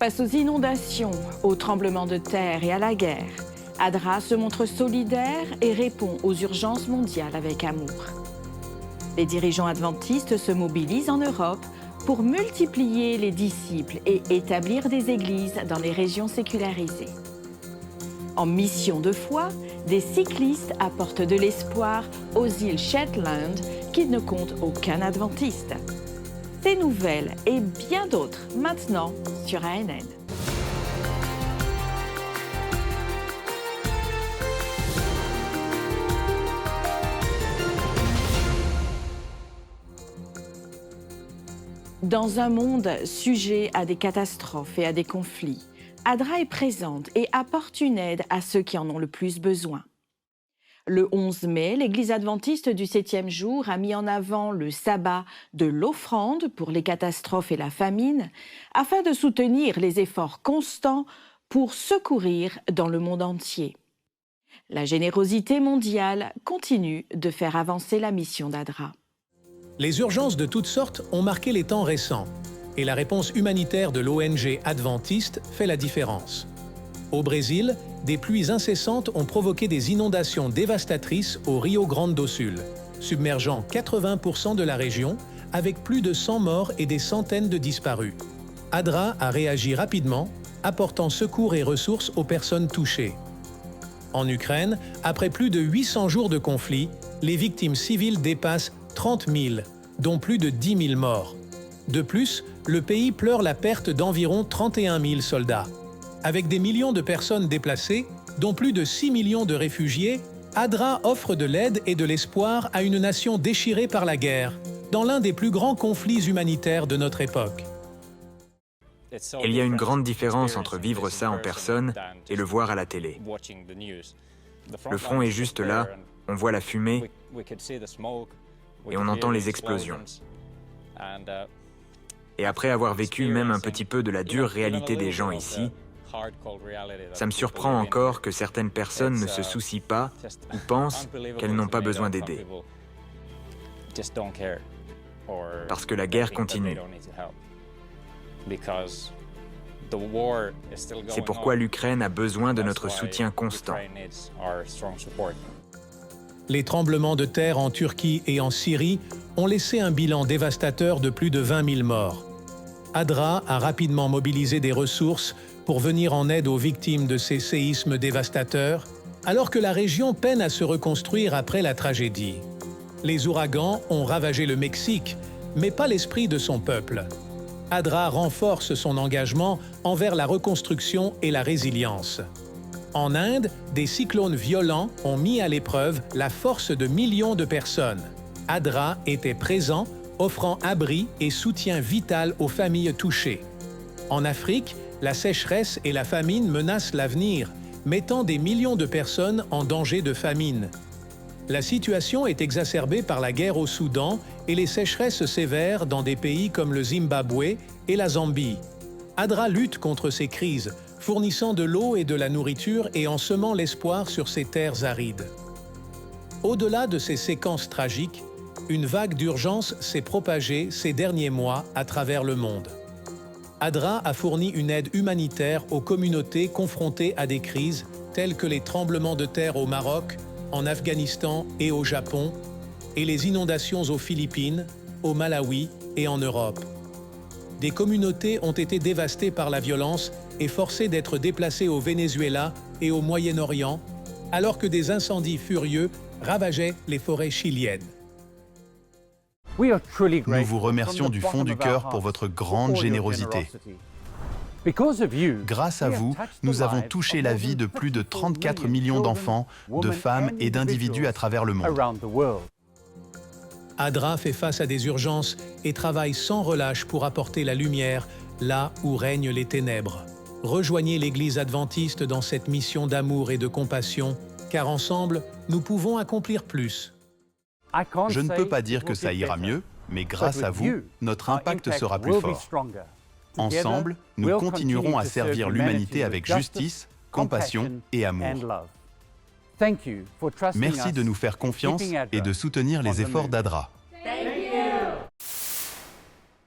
Face aux inondations, aux tremblements de terre et à la guerre, ADRA se montre solidaire et répond aux urgences mondiales avec amour. Les dirigeants adventistes se mobilisent en Europe pour multiplier les disciples et établir des églises dans les régions sécularisées. En mission de foi, des cyclistes apportent de l'espoir aux îles Shetland qui ne comptent aucun adventiste. Ces nouvelles et bien d'autres maintenant sur ANN. Dans un monde sujet à des catastrophes et à des conflits, ADRA est présente et apporte une aide à ceux qui en ont le plus besoin. Le 11 mai, l'Église adventiste du 7e jour a mis en avant le sabbat de l'offrande pour les catastrophes et la famine, afin de soutenir les efforts constants pour secourir dans le monde entier. La générosité mondiale continue de faire avancer la mission d'ADRA. Les urgences de toutes sortes ont marqué les temps récents, et la réponse humanitaire de l'ONG adventiste fait la différence. Au Brésil, des pluies incessantes ont provoqué des inondations dévastatrices au Rio Grande do Sul, submergeant 80% de la région, avec plus de 100 morts et des centaines de disparus. ADRA a réagi rapidement, apportant secours et ressources aux personnes touchées. En Ukraine, après plus de 800 jours de conflit, les victimes civiles dépassent 30 000, dont plus de 10 000 morts. De plus, le pays pleure la perte d'environ 31 000 soldats. Avec des millions de personnes déplacées, dont plus de 6 millions de réfugiés, ADRA offre de l'aide et de l'espoir à une nation déchirée par la guerre, dans l'un des plus grands conflits humanitaires de notre époque. Il y a une grande différence entre vivre ça en personne et le voir à la télé. Le front est juste là, on voit la fumée et on entend les explosions. Et après avoir vécu même un petit peu de la dure réalité des gens ici, ça me surprend encore que certaines personnes ne se soucient pas ou pensent qu'elles n'ont pas besoin d'aider. Parce que la guerre continue. C'est pourquoi l'Ukraine a besoin de notre soutien constant. Les tremblements de terre en Turquie et en Syrie ont laissé un bilan dévastateur de plus de 20 000 morts. ADRA a rapidement mobilisé des ressources pour venir en aide aux victimes de ces séismes dévastateurs, alors que la région peine à se reconstruire après la tragédie. Les ouragans ont ravagé le Mexique, mais pas l'esprit de son peuple. ADRA renforce son engagement envers la reconstruction et la résilience. En Inde, des cyclones violents ont mis à l'épreuve la force de millions de personnes. ADRA était présent, offrant abri et soutien vital aux familles touchées. En Afrique, la sécheresse et la famine menacent l'avenir, mettant des millions de personnes en danger de famine. La situation est exacerbée par la guerre au Soudan et les sécheresses sévères dans des pays comme le Zimbabwe et la Zambie. ADRA lutte contre ces crises, fournissant de l'eau et de la nourriture et en semant l'espoir sur ces terres arides. Au-delà de ces séquences tragiques, une vague d'urgence s'est propagée ces derniers mois à travers le monde. ADRA a fourni une aide humanitaire aux communautés confrontées à des crises telles que les tremblements de terre au Maroc, en Afghanistan et au Japon, et les inondations aux Philippines, au Malawi et en Europe. Des communautés ont été dévastées par la violence et forcées d'être déplacées au Venezuela et au Moyen-Orient, alors que des incendies furieux ravageaient les forêts chiliennes. Nous vous remercions du fond du cœur pour votre grande générosité. Grâce à vous, nous avons touché la vie de plus de 34 millions d'enfants, de femmes et d'individus à travers le monde. ADRA fait face à des urgences et travaille sans relâche pour apporter la lumière là où règnent les ténèbres. Rejoignez l'Église adventiste dans cette mission d'amour et de compassion, car ensemble, nous pouvons accomplir plus. Je ne peux pas dire que ça ira mieux, mais grâce à vous, notre impact sera plus fort. Ensemble, nous continuerons à servir l'humanité avec justice, compassion et amour. Merci de nous faire confiance et de soutenir les efforts d'ADRA.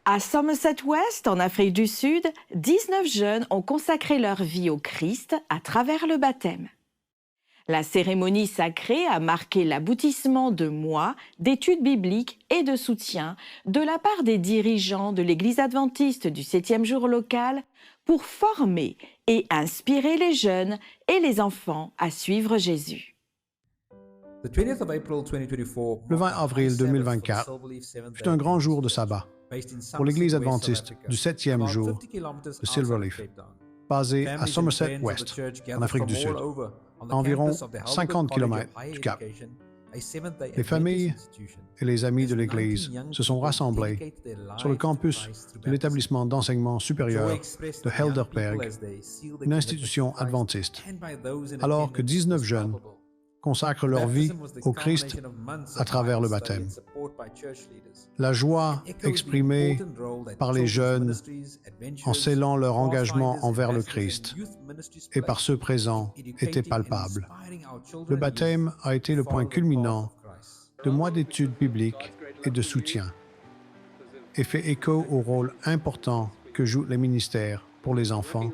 À Somerset West, en Afrique du Sud, 19 jeunes ont consacré leur vie au Christ à travers le baptême. La cérémonie sacrée a marqué l'aboutissement de mois d'études bibliques et de soutien de la part des dirigeants de l'Église adventiste du 7e jour local pour former et inspirer les jeunes et les enfants à suivre Jésus. Le 20 avril 2024 fut un grand jour de sabbat pour l'Église adventiste du 7e jour de Silverleaf, basée à Somerset West, en Afrique du Sud, à environ 50 km du Cap. Les familles et les amis de l'Église se sont rassemblés sur le campus de l'établissement d'enseignement supérieur de Helderberg, une institution adventiste, alors que 19 jeunes consacrent leur vie au Christ à travers le baptême. La joie exprimée par les jeunes en scellant leur engagement envers le Christ et par ceux présents était palpable. Le baptême a été le point culminant de mois d'études bibliques et de soutien et fait écho au rôle important que jouent les ministères pour les enfants,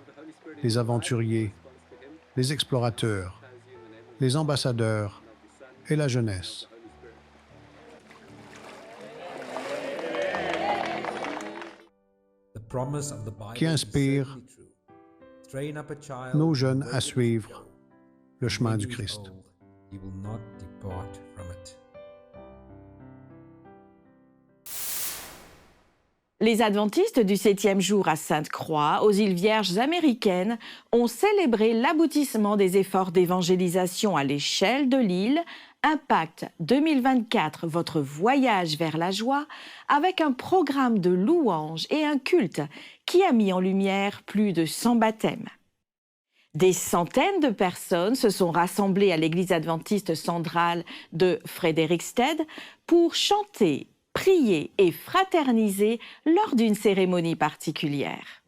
les aventuriers, les explorateurs, les ambassadeurs et la jeunesse. Qui inspire nos jeunes à suivre le chemin du Christ. Les adventistes du 7e jour à Sainte-Croix, aux îles Vierges américaines, ont célébré l'aboutissement des efforts d'évangélisation à l'échelle de l'île, Impact 2024, votre voyage vers la joie, avec un programme de louanges et un culte qui a mis en lumière plus de 100 baptêmes. Des centaines de personnes se sont rassemblées à l'église adventiste centrale de Frederiksted pour chanter, prier et fraterniser lors d'une cérémonie particulière.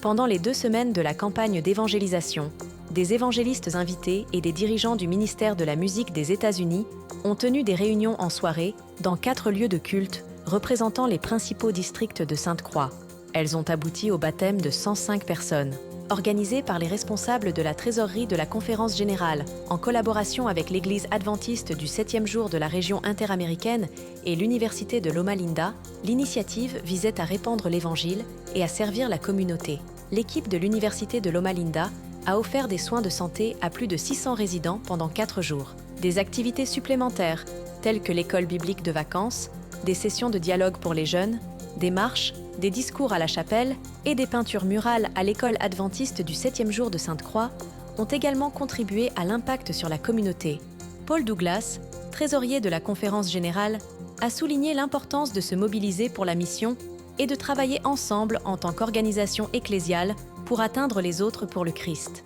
Pendant les 2 semaines de la campagne d'évangélisation, des évangélistes invités et des dirigeants du ministère de la musique des États-Unis ont tenu des réunions en soirée dans 4 lieux de culte représentant les principaux districts de Sainte-Croix. Elles ont abouti au baptême de 105 personnes. Organisées par les responsables de la trésorerie de la Conférence générale, en collaboration avec l'Église adventiste du 7e jour de la région interaméricaine et l'Université de Loma Linda, l'initiative visait à répandre l'Évangile et à servir la communauté. L'équipe de l'Université de Loma Linda a offert des soins de santé à plus de 600 résidents pendant 4 jours. Des activités supplémentaires, telles que l'école biblique de vacances, des sessions de dialogue pour les jeunes, des marches, des discours à la chapelle et des peintures murales à l'école adventiste du 7e jour de Sainte-Croix ont également contribué à l'impact sur la communauté. Paul Douglas, trésorier de la Conférence générale, a souligné l'importance de se mobiliser pour la mission et de travailler ensemble en tant qu'organisation ecclésiale pour atteindre les autres pour le Christ.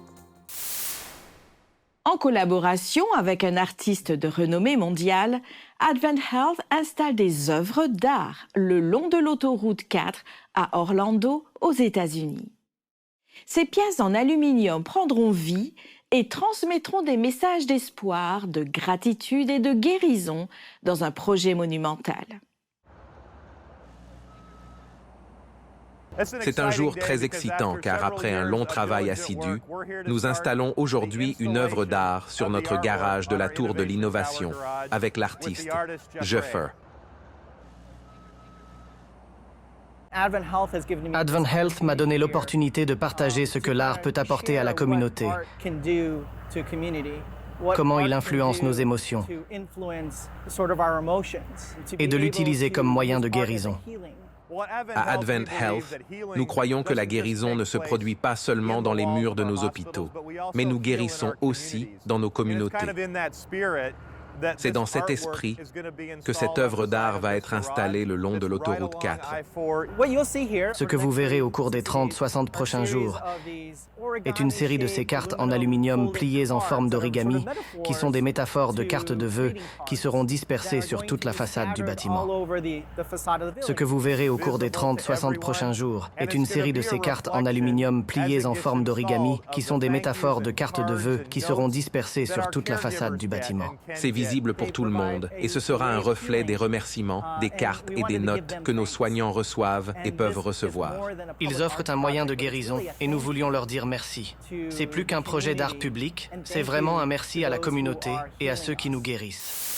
En collaboration avec un artiste de renommée mondiale, Advent Health installe des œuvres d'art le long de l'autoroute 4 à Orlando, aux États-Unis. Ces pièces en aluminium prendront vie et transmettront des messages d'espoir, de gratitude et de guérison dans un projet monumental. C'est un jour très excitant car après un long travail assidu, nous installons aujourd'hui une œuvre d'art sur notre garage de la Tour de l'Innovation avec l'artiste Jeffer. Advent Health m'a donné l'opportunité de partager ce que l'art peut apporter à la communauté, comment il influence nos émotions, et de l'utiliser comme moyen de guérison. À Advent Health, nous croyons que la guérison ne se produit pas seulement dans les murs de nos hôpitaux, mais nous guérissons aussi dans nos communautés. C'est dans cet esprit que cette œuvre d'art va être installée le long de l'autoroute 4. Ce que vous verrez au cours des 30-60 prochains jours est une série de ces cartes en aluminium pliées en forme d'origami, qui sont des métaphores de cartes de vœux qui seront dispersées sur toute la façade du bâtiment. Ce que vous verrez au cours des 30-60 prochains jours est une série de ces cartes en aluminium pliées en forme d'origami, qui sont des métaphores de cartes de vœux qui seront dispersées sur toute la façade du bâtiment. C'est visible pour tout le monde et ce sera un reflet des remerciements, des cartes et des notes que nos soignants reçoivent et peuvent recevoir. Ils offrent un moyen de guérison et nous voulions leur dire merci. C'est plus qu'un projet d'art public, c'est vraiment un merci à la communauté et à ceux qui nous guérissent.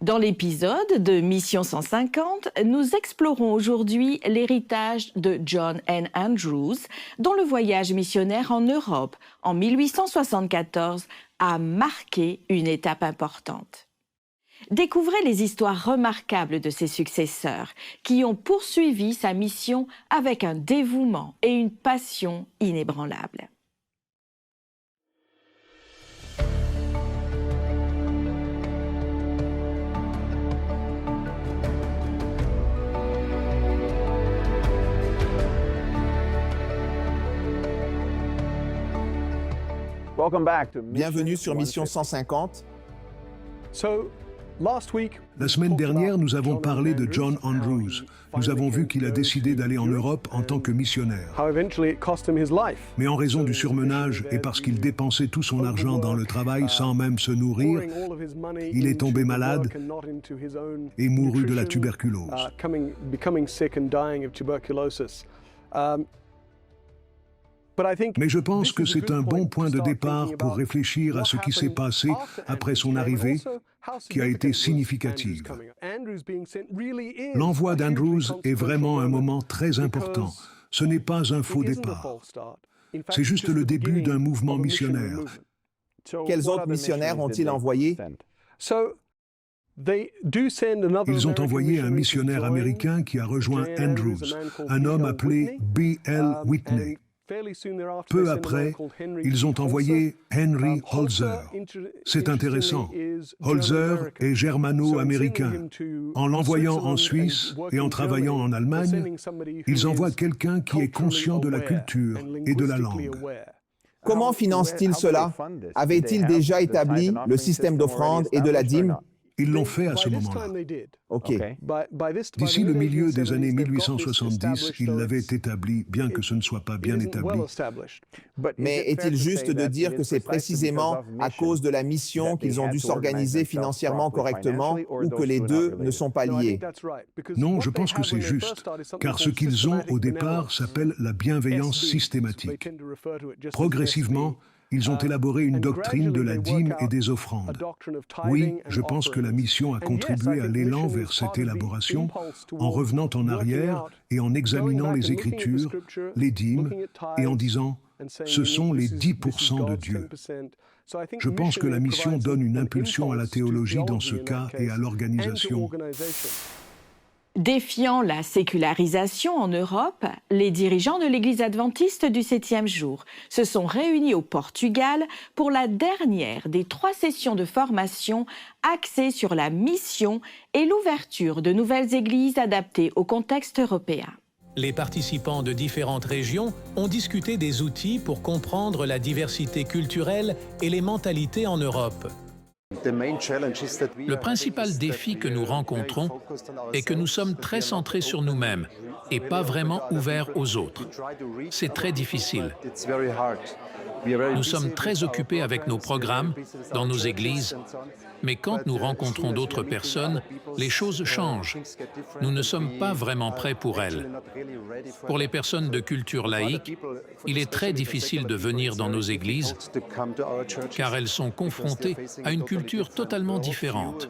Dans l'épisode de Mission 150, nous explorons aujourd'hui l'héritage de John N. Andrews, dont le voyage missionnaire en Europe en 1874 a marqué une étape importante. Découvrez les histoires remarquables de ses successeurs qui ont poursuivi sa mission avec un dévouement et une passion inébranlables. Bienvenue sur Mission 150. La semaine dernière, nous avons parlé de John Andrews. Nous avons vu qu'il a décidé d'aller en Europe en tant que missionnaire. Mais en raison du surmenage et parce qu'il dépensait tout son argent dans le travail sans même se nourrir, il est tombé malade et mourut de la tuberculose. Mais je pense que c'est un bon point de départ pour réfléchir à ce qui s'est passé après son arrivée, qui a été significative. L'envoi d'Andrews est vraiment un moment très important. Ce n'est pas un faux départ. C'est juste le début d'un mouvement missionnaire. Quels autres missionnaires ont-ils envoyés? Ils ont envoyé un missionnaire américain qui a rejoint Andrews, un homme appelé B.L. Whitney. Peu après, ils ont envoyé Henry Holzer. C'est intéressant. Holzer est germano-américain. En l'envoyant en Suisse et en travaillant en Allemagne, ils envoient quelqu'un qui est conscient de la culture et de la langue. Comment financent-ils cela? Avaient-ils déjà établi le système d'offrande et de la dîme? Ils l'ont fait à ce moment-là. OK. D'ici le milieu des années 1870, ils l'avaient établi, bien que ce ne soit pas bien établi. Mais est-il juste de dire que c'est précisément à cause de la mission qu'ils ont dû s'organiser financièrement correctement ou que les deux ne sont pas liés? Non, je pense que c'est juste, car ce qu'ils ont au départ s'appelle la bienveillance systématique. Progressivement, ils ont élaboré une doctrine de la dîme et des offrandes. Oui, je pense que la mission a contribué à l'élan vers cette élaboration en revenant en arrière et en examinant les Écritures, les dîmes, et en disant « ce sont les 10% de Dieu ». Je pense que la mission donne une impulsion à la théologie dans ce cas et à l'organisation. Défiant la sécularisation en Europe, les dirigeants de l'Église adventiste du 7e jour se sont réunis au Portugal pour la dernière des 3 sessions de formation axées sur la mission et l'ouverture de nouvelles églises adaptées au contexte européen. Les participants de différentes régions ont discuté des outils pour comprendre la diversité culturelle et les mentalités en Europe. Le principal défi que nous rencontrons est que nous sommes très centrés sur nous-mêmes et pas vraiment ouverts aux autres. C'est très difficile. Nous sommes très occupés avec nos programmes, dans nos églises, mais quand nous rencontrons d'autres personnes, les choses changent. Nous ne sommes pas vraiment prêts pour elles. Pour les personnes de culture laïque, il est très difficile de venir dans nos églises car elles sont confrontées à une culture totalement différente.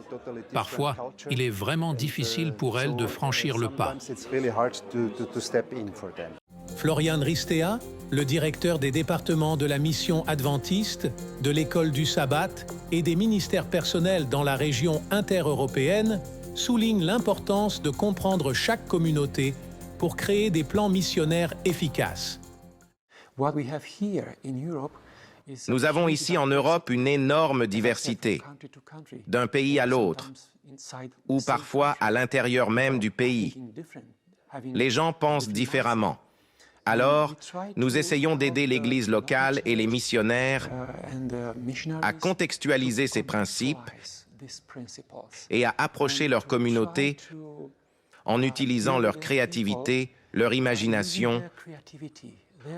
Parfois, il est vraiment difficile pour elles de franchir le pas. Florian Ristea, le directeur des départements de la mission adventiste, de l'école du sabbat et des ministères personnels dans la région intereuropéenne, souligne l'importance de comprendre chaque communauté pour créer des plans missionnaires efficaces. Nous avons ici en Europe une énorme diversité, d'un pays à l'autre, ou parfois à l'intérieur même du pays. Les gens pensent différemment. Alors, nous essayons d'aider l'Église locale et les missionnaires à contextualiser ces principes et à approcher leur communauté en utilisant leur créativité, leur imagination,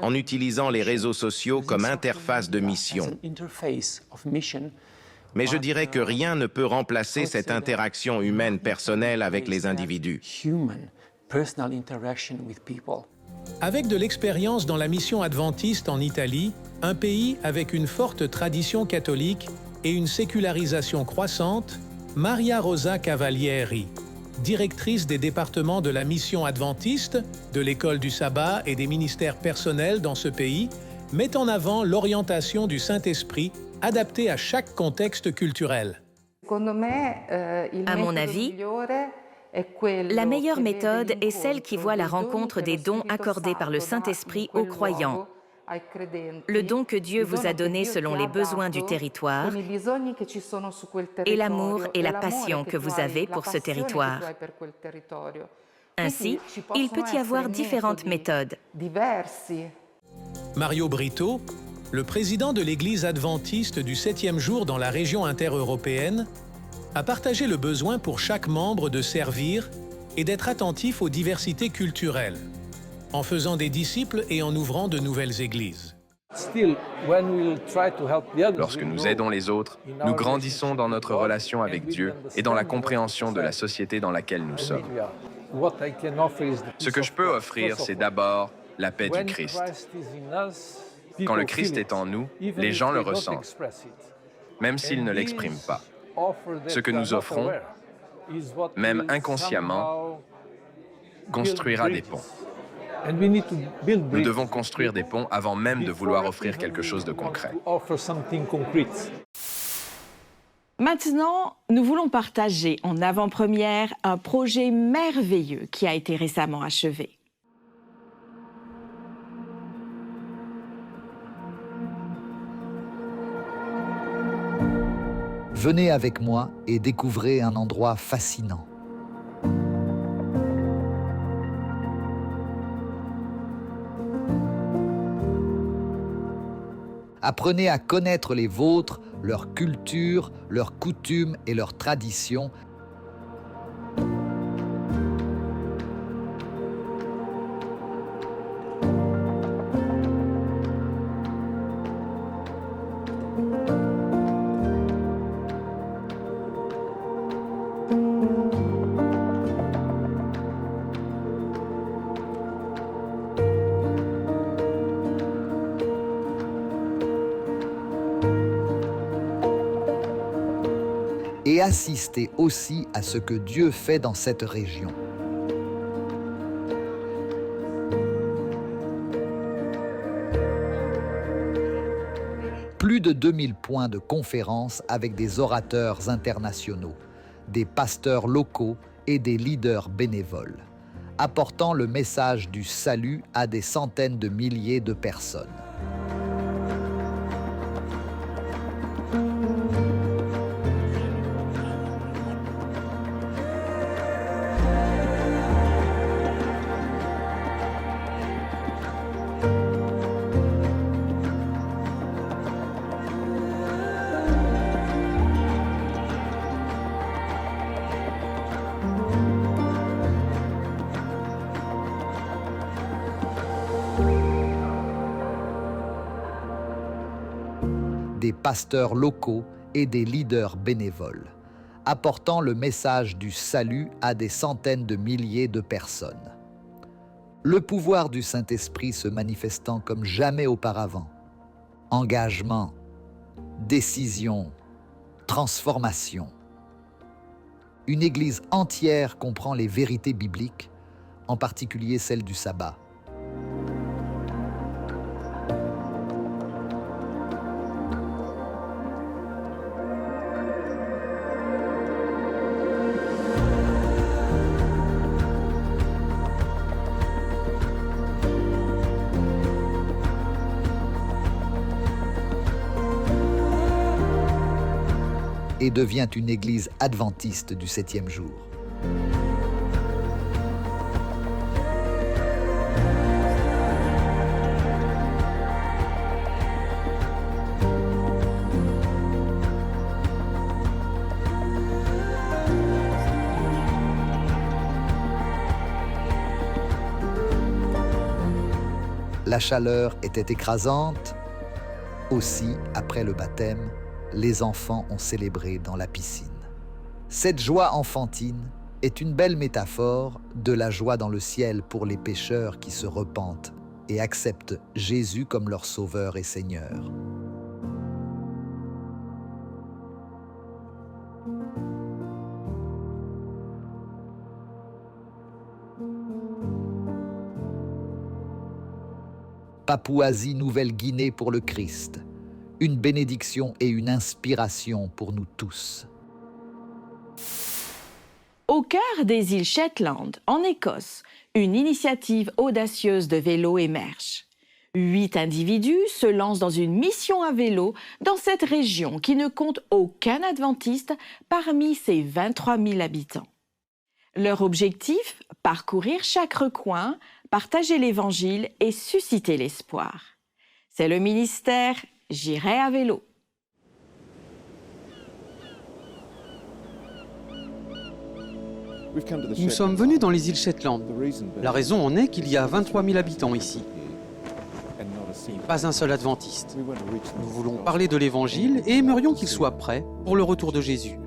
en utilisant les réseaux sociaux comme interface de mission. Mais je dirais que rien ne peut remplacer cette interaction humaine personnelle avec les individus. Avec de l'expérience dans la mission adventiste en Italie, un pays avec une forte tradition catholique et une sécularisation croissante, Maria Rosa Cavalieri, directrice des départements de la mission adventiste, de l'école du sabbat et des ministères personnels dans ce pays, met en avant l'orientation du Saint-Esprit adaptée à chaque contexte culturel. À mon avis, la meilleure méthode est celle qui voit la rencontre des dons accordés par le Saint-Esprit aux croyants. Le don que Dieu vous a donné selon les besoins du territoire et l'amour et la passion que vous avez pour ce territoire. Ainsi, il peut y avoir différentes méthodes. Mario Brito, le président de l'Église adventiste du 7e jour dans la région intereuropéenne, a partagé le besoin pour chaque membre de servir et d'être attentif aux diversités culturelles, en faisant des disciples et en ouvrant de nouvelles églises. Lorsque nous aidons les autres, nous grandissons dans notre relation avec Dieu et dans la compréhension de la société dans laquelle nous sommes. Ce que je peux offrir, c'est d'abord la paix du Christ. Quand le Christ est en nous, les gens le ressentent, même s'ils ne l'expriment pas. Ce que nous offrons, même inconsciemment, construira des ponts. Nous devons construire des ponts avant même de vouloir offrir quelque chose de concret. Maintenant, nous voulons partager en avant-première un projet merveilleux qui a été récemment achevé. Venez avec moi et découvrez un endroit fascinant. Apprenez à connaître les vôtres, leur culture, leurs coutumes et leurs traditions. Et assistez aussi à ce que Dieu fait dans cette région. Plus de 2000 points de conférences avec des orateurs internationaux, des pasteurs locaux et des leaders bénévoles, apportant le message du salut à des centaines de milliers de personnes. Des pasteurs locaux et des leaders bénévoles, apportant le message du salut à des centaines de milliers de personnes. Le pouvoir du Saint-Esprit se manifestant comme jamais auparavant. Engagement, décision, transformation. Une Église entière comprend les vérités bibliques, en particulier celle du sabbat. Et devient une église adventiste du 7e jour. La chaleur était écrasante. Aussi, après le baptême, les enfants ont célébré dans la piscine. Cette joie enfantine est une belle métaphore de la joie dans le ciel pour les pécheurs qui se repentent et acceptent Jésus comme leur sauveur et Seigneur. Papouasie-Nouvelle-Guinée pour le Christ, une bénédiction et une inspiration pour nous tous. Au cœur des îles Shetland, en Écosse, une initiative audacieuse de vélo émerge. 8 individus se lancent dans une mission à vélo dans cette région qui ne compte aucun adventiste parmi ses 23 000 habitants. Leur objectif, parcourir chaque recoin, partager l'Évangile et susciter l'espoir. C'est le ministère « J'irai à vélo ». Nous sommes venus dans les îles Shetland. La raison en est qu'il y a 23 000 habitants ici. Et pas un seul adventiste. Nous voulons parler de l'Évangile et aimerions qu'il soit prêt pour le retour de Jésus.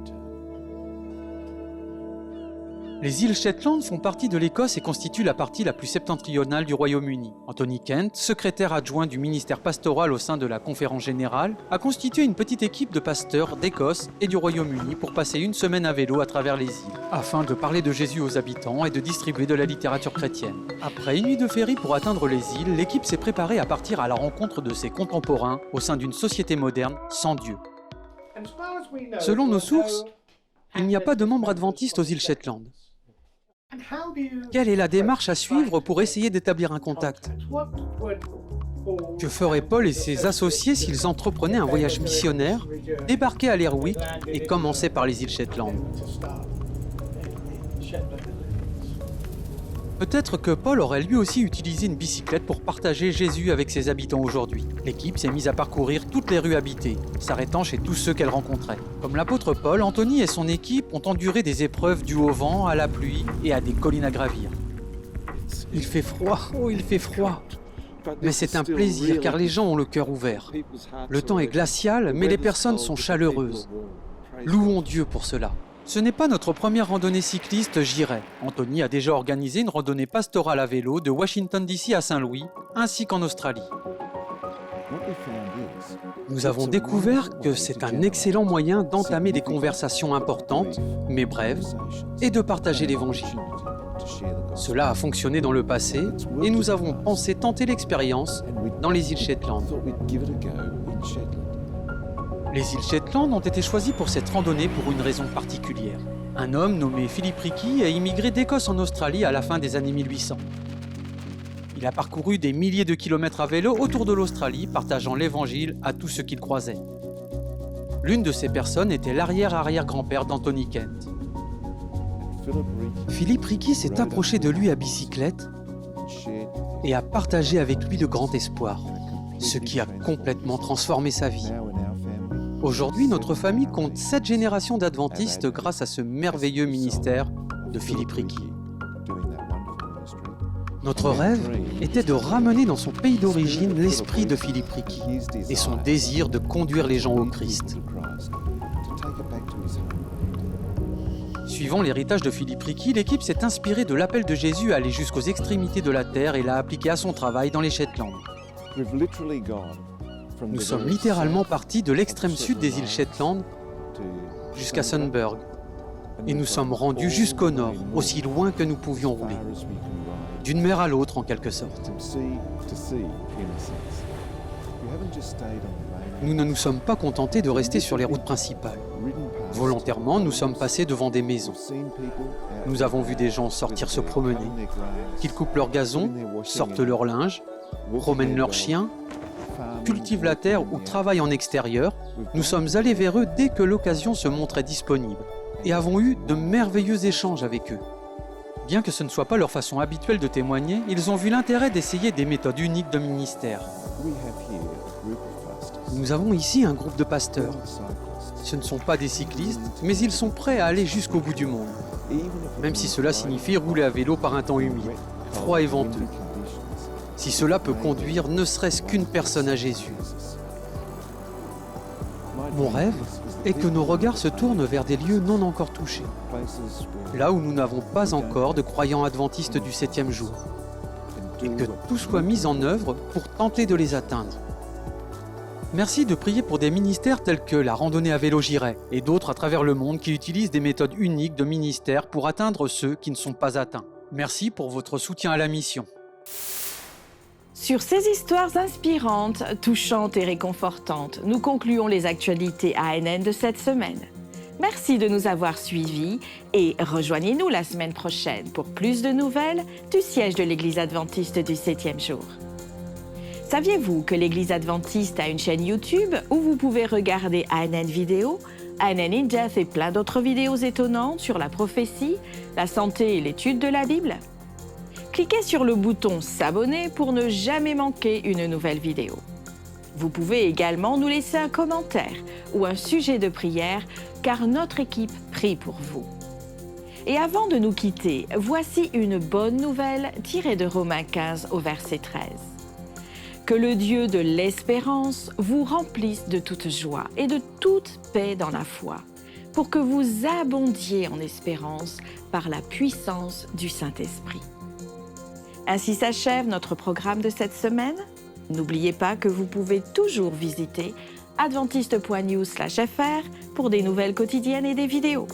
Les îles Shetland font partie de l'Écosse et constituent la partie la plus septentrionale du Royaume-Uni. Anthony Kent, secrétaire adjoint du ministère pastoral au sein de la Conférence générale, a constitué une petite équipe de pasteurs d'Écosse et du Royaume-Uni pour passer une semaine à vélo à travers les îles, afin de parler de Jésus aux habitants et de distribuer de la littérature chrétienne. Après une nuit de ferry pour atteindre les îles, l'équipe s'est préparée à partir à la rencontre de ses contemporains au sein d'une société moderne sans Dieu. Selon nos sources, il n'y a pas de membres adventistes aux îles Shetland. Quelle est la démarche à suivre pour essayer d'établir un contact? Que feraient Paul et ses associés s'ils entreprenaient un voyage missionnaire, débarquaient à Lerwick et commençaient par les îles Shetland? Peut-être que Paul aurait lui aussi utilisé une bicyclette pour partager Jésus avec ses habitants aujourd'hui. L'équipe s'est mise à parcourir toutes les rues habitées, s'arrêtant chez tous ceux qu'elle rencontrait. Comme l'apôtre Paul, Anthony et son équipe ont enduré des épreuves dues au vent, à la pluie et à des collines à gravir. Il fait froid, oh il fait froid. Mais c'est un plaisir car les gens ont le cœur ouvert. Le temps est glacial, mais les personnes sont chaleureuses. Louons Dieu pour cela. Ce n'est pas notre première randonnée cycliste, j'irai. Anthony a déjà organisé une randonnée pastorale à vélo de Washington DC à Saint-Louis, ainsi qu'en Australie. Nous avons découvert que c'est un excellent moyen d'entamer des conversations importantes, mais brèves, et de partager l'Évangile. Cela a fonctionné dans le passé, et nous avons pensé tenter l'expérience dans les îles Shetland. Les îles Shetland ont été choisies pour cette randonnée pour une raison particulière. Un homme nommé Philip Ricky a immigré d'Écosse en Australie à la fin des années 1800. Il a parcouru des milliers de kilomètres à vélo autour de l'Australie, partageant l'Évangile à tous ceux qu'il croisait. L'une de ces personnes était l'arrière-arrière-grand-père d'Anthony Kent. Philip Ricky s'est approché de lui à bicyclette et a partagé avec lui le grand espoir, ce qui a complètement transformé sa vie. Aujourd'hui, notre famille compte 7 générations d'adventistes grâce à ce merveilleux ministère de Philip Ricky. Notre rêve était de ramener dans son pays d'origine l'esprit de Philip Ricky et son désir de conduire les gens au Christ. Suivant l'héritage de Philip Ricky, l'équipe s'est inspirée de l'appel de Jésus à aller jusqu'aux extrémités de la terre et l'a appliqué à son travail dans les Shetland. Nous sommes littéralement partis de l'extrême sud des îles Shetland jusqu'à Sunburg. Et nous sommes rendus jusqu'au nord, aussi loin que nous pouvions rouler. D'une mer à l'autre, en quelque sorte. Nous ne nous sommes pas contentés de rester sur les routes principales. Volontairement, nous sommes passés devant des maisons. Nous avons vu des gens sortir se promener, qu'ils coupent leur gazon, sortent leur linge, promènent leurs chiens, cultivent la terre ou travaillent en extérieur. Nous sommes allés vers eux dès que l'occasion se montrait disponible et avons eu de merveilleux échanges avec eux. Bien que ce ne soit pas leur façon habituelle de témoigner, ils ont vu l'intérêt d'essayer des méthodes uniques de ministère. Nous avons ici un groupe de pasteurs. Ce ne sont pas des cyclistes, mais ils sont prêts à aller jusqu'au bout du monde, même si cela signifie rouler à vélo par un temps humide, froid et venteux. si cela peut conduire ne serait-ce qu'une personne à Jésus. Mon rêve est que nos regards se tournent vers des lieux non encore touchés, là où nous n'avons pas encore de croyants adventistes du 7e jour, et que tout soit mis en œuvre pour tenter de les atteindre. Merci de prier pour des ministères tels que la randonnée à vélo Giret et d'autres à travers le monde qui utilisent des méthodes uniques de ministère pour atteindre ceux qui ne sont pas atteints. Merci pour votre soutien à la mission. Sur ces histoires inspirantes, touchantes et réconfortantes, nous concluons les actualités ANN de cette semaine. Merci de nous avoir suivis et rejoignez-nous la semaine prochaine pour plus de nouvelles du siège de l'Église adventiste du 7e jour. Saviez-vous que l'Église adventiste a une chaîne YouTube où vous pouvez regarder ANN Vidéo, ANN in Depth et plein d'autres vidéos étonnantes sur la prophétie, la santé et l'étude de la Bible? Cliquez sur le bouton S'abonner pour ne jamais manquer une nouvelle vidéo. Vous pouvez également nous laisser un commentaire ou un sujet de prière car notre équipe prie pour vous. Et avant de nous quitter, voici une bonne nouvelle tirée de Romains 15 au verset 13. Que le Dieu de l'espérance vous remplisse de toute joie et de toute paix dans la foi, pour que vous abondiez en espérance par la puissance du Saint-Esprit. Ainsi s'achève notre programme de cette semaine. N'oubliez pas que vous pouvez toujours visiter adventiste.news/fr pour des nouvelles quotidiennes et des vidéos.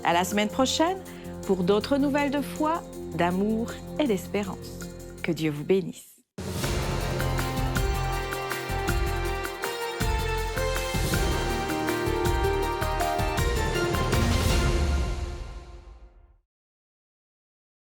À la semaine prochaine pour d'autres nouvelles de foi, d'amour et d'espérance. Que Dieu vous bénisse.